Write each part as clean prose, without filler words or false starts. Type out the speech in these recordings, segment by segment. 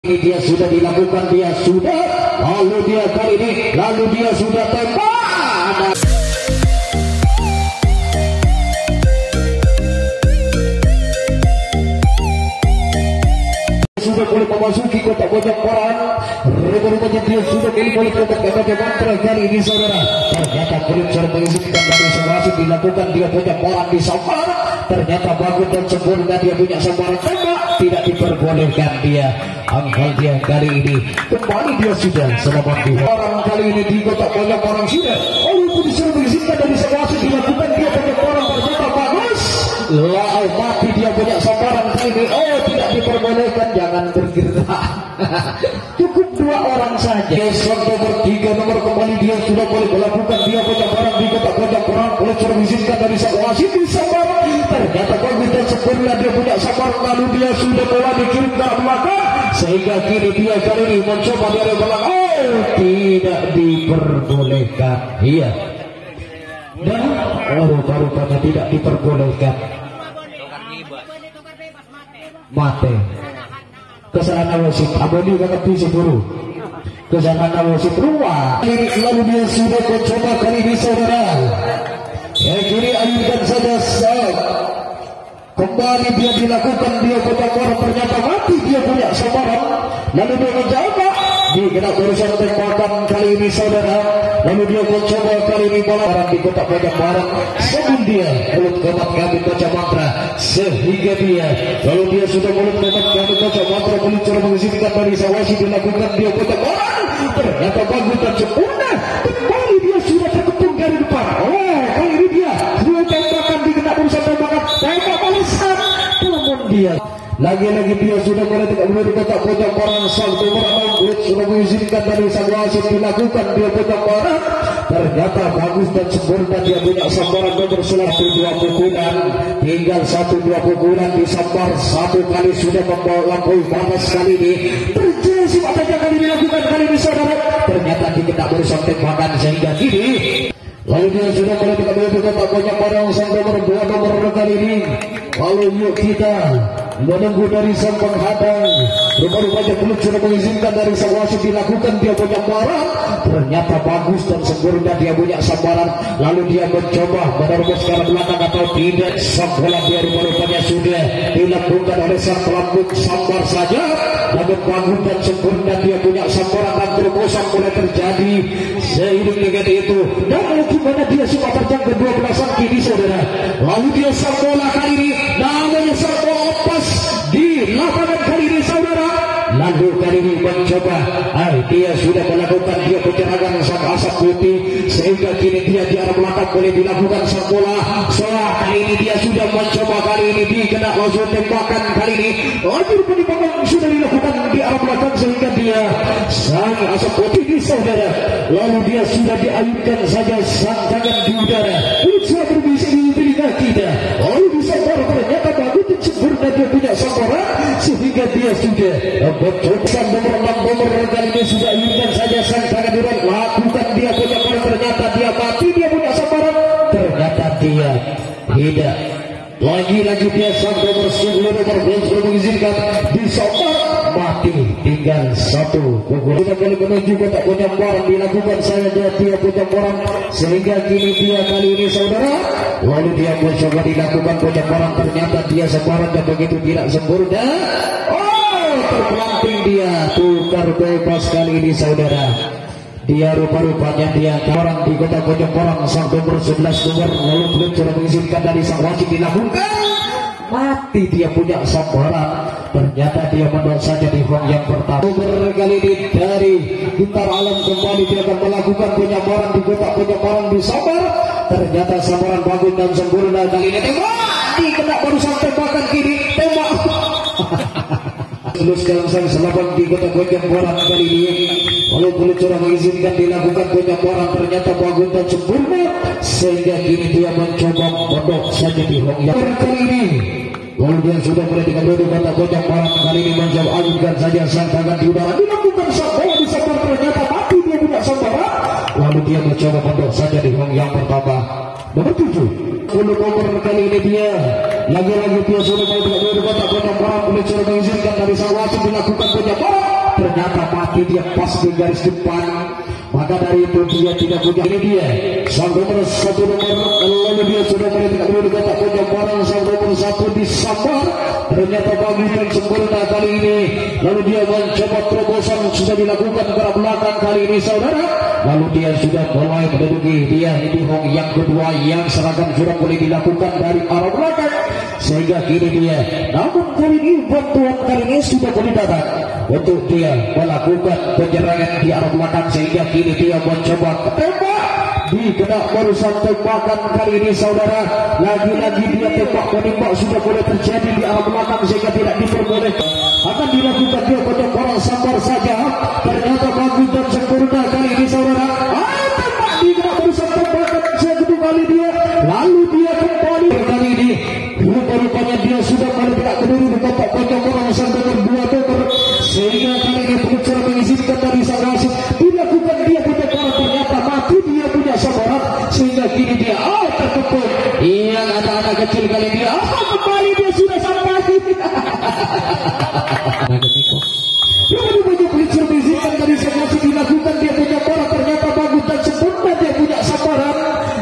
Ini dia sudah dilakukan, dia sudah, lalu dia kali ini, lalu dia sudah tembak. Sudah boleh memasuki kota Bojonegoro. Rupanya dia sudah boleh kota Bojonegoro kali ini, saudara. Ternyata Pulitzer mengizinkan dari wasit dilakukan, dia Bojonegoro di Sampar. Ternyata bagus dan sempurna, dia punya sambaran tembak, tidak diperbolehkan dia. Angkal dia kali ini kembali, dia sudah selamat di orang kali ini di kota Bojonegoro sudah. Walaupun disuruh mengizinkan dari wasit dilakukan, dia Bojonegoro ternyata bagus. Lalu mati dia punya sambaran kali ini. Oh, tidak diperbolehkan, jangan bergerak. Cukup dua orang saja. Besok nomor 3 nomor kembali dia sudah boleh melakukan, dia Bojonegoro di kota Bojonegoro. Boleh suruh mengizinkan dari wasit di sambaran. Ternyata bagus dan sempurna, dia punya sambaran, lalu dia sudah mulai dikirim ke belakang. Sehingga kini dia kali ini mencoba dari belakang. Oh, tidak diperbolehkan. Iya. Dan rupa-rupanya tidak diperbolehkan. Mate. Kesalahan wasit. Abadi banget di Siburu. Kesalahan wasit ruang. Lalu dia sudah mencoba kali ini, saudara. Ya, kini ayunkan saja sah. Kembali dia dilakukan, dia Bojonegoro ternyata mati, dia punya sambaran. Lalu dia mencoba di kena urusan tembakan kali ini, saudara. Lalu dia mencoba kali ini bola di kota Bojonegoro. Sebelum dia mulut komat kami baca mantra, sehingga dia lalu dia sudah mulut komat kami baca mantra, Pulitzer mengizinkan dari wasit dilakukan, dia Bojonegoro. Ternyata bagus dan sempurna. Kembali dia sudah terkepung dari depan. Oh, kali ini dia dua tembakan di kena urusan tembakan. Tembak balasan. Namun dia lagi-lagi dia sudah mulai tidak di kota Bojonegoro. Sang nomor 6 sudah mengizinkan dari sang wasit dilakukan, dia Bojonegoro. Ternyata bagus dan sempurna, dia punya sambaran nomor 1 2 pukulan. Tinggal 1 2 pukulan disambar satu kali sudah melampaui batas kali ini. Terjadi mata kali dilakukan kali ini, saudara. Ternyata kita berusaha tembakan sehingga kini. Lalu dia sudah mulai tidak di kota Bojonegoro. Sang nomor 2 nomor kali ini. Lalu yuk kita menunggu dari sang penghadang. Rupa-rupanya Pulitzer mengizinkan dari sang wasit dilakukan, dia Bojonegoro. Ternyata bagus dan sempurna, dia punya sambaran. Lalu dia mencoba menerobos ke arah belakang atau tidak. Sang bola dia rupa-rupanya sudah dilakukan oleh sang pelambut sambar saja. Namun bagus dan sempurna, dia punya sambaran dan terobosan mulai terjadi. Seiring dengan itu, dan bagaimana dia sudah terjang ke 12 kini, saudara. Lalu dia sang bola kali ini, namanya sang bola lepas di lapangan kali ini, saudara. Lalu kali ini mencoba, dia sudah melakukan, dia penyerangan sang asap putih, sehingga kini dia di arah belakang boleh dilakukan sang bola. Soalnya kali ini dia sudah mencoba, kali ini dikena langsung tembakan kali ini. Lanjut penimbangan sudah dilakukan di arah belakang, sehingga dia sang asap putih di, saudara. Lalu dia sudah diayunkan saja sang tangan di udara. Pulitzer berbisik di telinga kita. Lalu disambar, ternyata bagus dan sempurna, dia punya sambaran, sehingga dia sudah mencoba nomor 6 nomor kali ini sudah ayunkan saja sang tangan di udara. Lakukan dia Bojonegoro, ternyata dia mati, dia punya sambaran. Ternyata dia tidak. Lagi-lagi dia sang nomor 10 nomor sudah mengizinkan disambar, mati, tinggal 1 pukulan. Kita boleh menuju kota Bojonegoro, dilakukan saja dia Bojonegoro, sehingga kini dia kali ini, saudara. Lalu dia mencoba dilakukan Bojonegoro, ternyata dia sambaran dan begitu tidak sempurna. Oh, terpelanting dia, tukar bebas kali ini, saudara. Dia rupa-rupanya dia orang di kota Bojonegoro, sang nomor 11 nomor. Lalu Pulitzer mengizinkan dari sang wasit dilakukan, mati, dia punya sambaran. Ternyata dia menang saja di hong yang pertama. Nomor kali ini dari Bintang Alam kembali, dia akan melakukan penyabaran di kota Bojonegoro di Sabar. Ternyata sambaran bagus dan sempurna kali ini. Tembak, dikena barusan tembakan kini, tembak. Terus dalam sang selapan di kota Bojonegoro kali ini. Lalu Pulitzer mengizinkan dilakukan Bojonegoro, ternyata bagus dan sempurna, sehingga kini dia mencoba mondok saja di hong yang kali ini. Lalu dia sudah mulai dengan duduk kota Bojonegoro kali ini mencoba ayunkan saja sang tangan di udara, dilakukan sang bola disambar, ternyata mati, dia punya sambaran. Lalu dia mencoba mondok saja di hong yang pertama. Nomor 7 nomor kali ini dia lagi-lagi dia sudah mulai dengan duduk kota Bojonegoro. Pulitzer mengizinkan dari sang wasit dilakukan Bojonegoro. ternyata mati dia pas di garis depan. Maka dari itu dia tidak punya. Ini dia sang nomor 1 lalu dia sudah mulai tidak perlu dikata punya barang. Sang nomor 1 disambar, ternyata bagus dan sempurna kali ini. Lalu dia mencoba terobosan sudah dilakukan ke arah belakang kali ini saudara. Lalu dia sudah mulai menduduki dia di hong yang kedua yang seragam sudah mulai dilakukan dari arah belakang sehingga kini dia. Namun kali ini bantuan kali ini sudah boleh datang untuk dia melakukan penyerangan di arah belakang sehingga kini dia mencoba tembak di kena barusan tembakan kali ini saudara. Lagi-lagi dia tembak menembak sudah boleh terjadi di arah belakang sehingga tidak diperbolehkan. Akan dilakukan dia pada orang sambar saja. Ternyata bagus dan sempurna kali ini saudara. Tembak di kena barusan tembakan yang kedua kali dia. Lalu dia kembali kali ini. Rupa-rupanya dia sudah mulai tidak kediri di tempat pojok orang sampai berdua dokter sehingga kali ini pengucara mengizinkan dari sang wasit dilakukan dia punya orang ternyata mati dia punya sabaran sehingga kini dia terkepung. Yang anak-anak kecil kali ini kembali dia sudah sampai. Banyak pengucara mengizinkan dari sang wasit dilakukan dia punya orang ternyata bagus dan sempurna dia punya sabaran.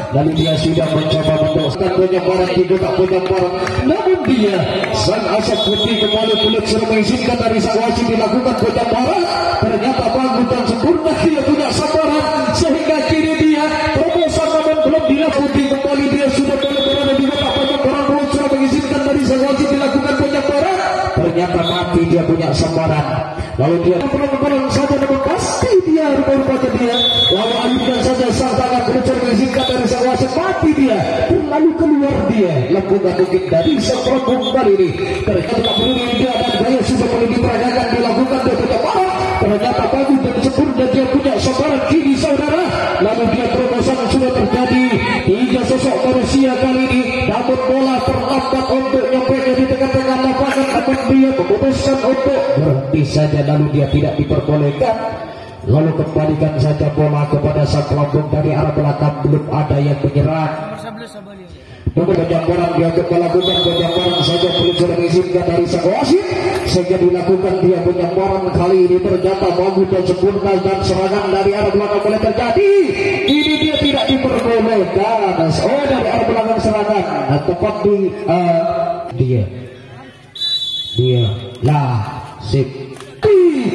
Lalu dia sudah mencoba mendoskan penyebaran juga tak penyebaran. Namun dia sang asap putih kembali kulit sudah mengizinkan dari sang wasit dilakukan penyebaran. Ternyata bagus dan sempurna dia punya sabaran sehingga kini dia terobosan namun belum dilakukan kembali dia sudah penyebaran dan juga tak penyebaran belum sudah mengizinkan dari sang wasit dilakukan penyebaran. Ternyata mati dia punya sabaran. Lalu dia penyebaran saja namun pasti dia rupa-rupanya dia. Lalu ayunkan saja sang tangan kulit mengizinkan dari sang wasit mati dia. Lalu keluar dia lakukan mungkin dari seperempat kali ini. Ternyata tak perlu dia dan gaya sudah boleh diperagakan dilakukan dia punya barang. Ternyata bagus dan sempurna dia punya sabaran kini saudara. Lalu dia terobosan sudah terjadi. 3 sosok manusia kali ini. Namun bola terlambat untuk nyampainya di tengah-tengah lapangan. Namun dia memutuskan untuk berhenti saja. Lalu dia tidak diperbolehkan. Lalu kembalikan saja bola kepada sang pelambung dari arah belakang. Belum ada yang menyerang. Penjambaran dia melakukan penjambaran saja belum sudah mengizinkan dari sang wasit sehingga dilakukan dia penjambaran kali ini ternyata bagus dan sempurna dan serangan dari arah belakang boleh terjadi. Ini dia tidak diperbolehkan. Dari arah belakang serangan tepat di dia lah sip.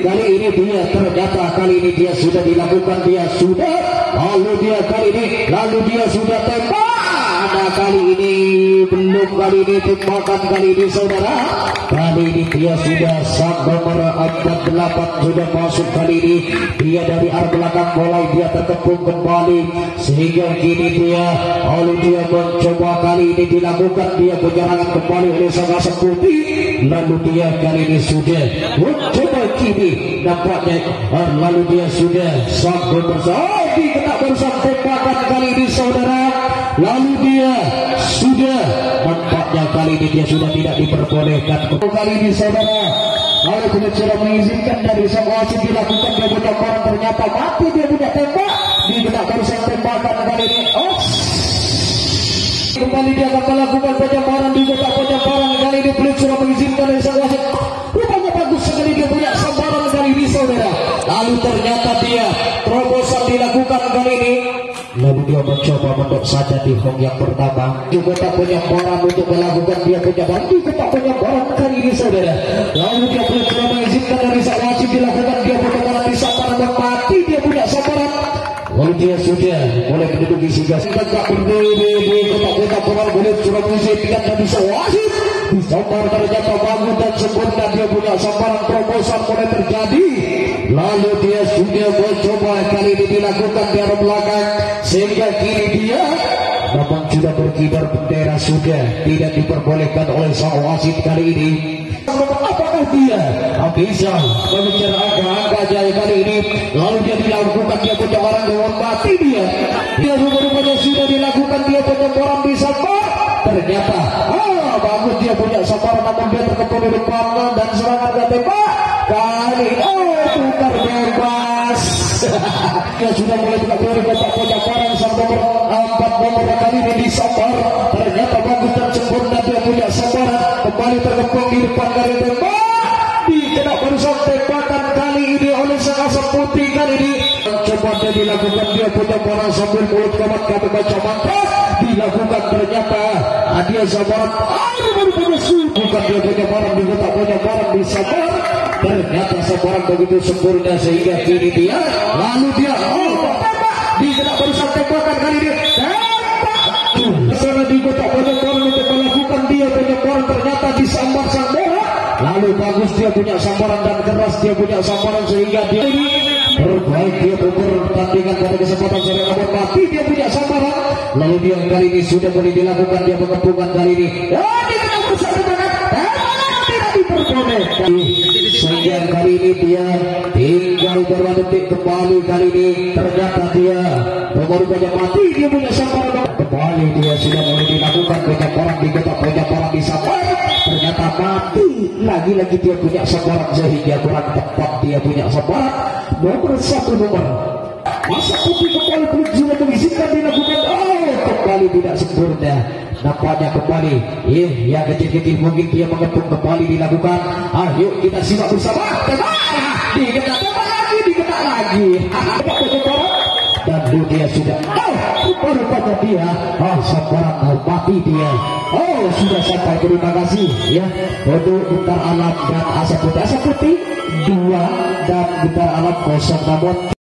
Kali ini dia ternyata kali ini dia sudah dilakukan dia sudah lalu dia kali ini lalu dia sudah tembak. Ada kali ini belum kali ini tembakan kali ini saudara. Kali ini dia sudah sang nomor 48 sudah masuk kali ini dia dari arah belakang mulai dia terkepung kembali sehingga kini dia lalu dia mencoba kali ini dilakukan dia penyerangan kembali oleh sang asap putih. Lalu dia kali ini sudah mencoba kini nampaknya lalu dia sudah sang nomor kena bersama tembakan kali ini saudara. Lalu dia sudah nampaknya kali ini dia sudah tidak diperbolehkan kali ini saudara. Lalu pengucara mengizinkan dari sang wasit dilakukan dia punya orang ternyata mati dia punya tembak di kena bersama tembakan kali ini. Kembali dia akan melakukan penyebaran di kotak penyebaran kali ini belum sudah mengizinkan dari sang wasit. Rupanya bagus sekali dia punya sambaran kali ini saudara. Lalu ternyata dia terobosan dilakukan kali ini. Lalu dia mencoba mendok saja di hong yang pertama. Di kotak penyebaran untuk melakukan dia penyebaran di kotak penyebaran kali ini saudara. Lalu dia belum sudah mengizinkan dari sang wasit dilakukan dia penyebaran di sambaran dan mati dia punya sambaran. Lalu dia sudah mulai menduduki sehingga tak berdiri di kotak-kotak bola boleh sudah mengizinkan dan bisa wasit disambar ternyata bagus dan sempurna dia punya sambaran terobosan mulai terjadi. Lalu dia sudah mencoba kali ini dilakukan di arah belakang sehingga kini dia namun sudah berkibar bendera sudah tidak diperbolehkan oleh sang wasit kali ini. Apakah dia bisa mengejar angka-angka jaya kali ini? Lalu dia dilakukan dia penyebaran dengan mati dia rupanya sudah dilakukan dia penyebaran di sambar. Ternyata bagus dia punya sambaran namun dia terkepung di depan dan serangan dia tembak kali tukar bebas. Dia sudah mulai tidak boleh kotak penyebaran sang nomor 4 nomor kali ini di sambar. Ternyata bagus dan sempurna dia punya sambaran kembali terkepung di depan garis tembak. Dikena berusaha tembakan kali ini asap putih kali ini coba dia dilakukan, dia punya bola sambil mulut kamat kami baca mata dilakukan, ternyata dia sabaran baru punya bukan dia punya barang, dia tak punya barang di sabar, ternyata sabaran begitu sempurna sehingga kini dia lalu dia di kena berusaha tembakan kali ini sana di kotak banyak orang untuk melakukan dia punya barang, ternyata disambar sang bola. Lalu bagus dia punya sambaran dan keras dia punya sambaran sehingga dia ini berbaik, dia bertandingan pada kesempatan sore nomor mati dia punya sambaran. Lalu dia kali ini sudah boleh dilakukan, dia mengepungan kali ini dia kena berusaha tembakan tidak diperbolehkan sehingga kali ini dia tinggal beberapa detik kembali. Kali ini ternyata dia baru saja mati dia punya sambaran, kembali dia sudah boleh dilakukan banyak orang di kotak banyak orang di sambar, ternyata mati lagi-lagi dia punya sambaran sehingga kurang tepat dia punya sambaran nomor 1 nomor masa putih kembali pun sudah mengizinkan dilakukan kembali tidak sempurna nampaknya kembali yang kecil-kecil mungkin dia mengepung kembali dilakukan. Ayo kita simak bersama, dikena lagi dan dia sudah baru pada dia sambaran mati dia sudah sampai. Terima kasih ya untuk gitar alam dan asap putih 2 dan gitar alam 0 namun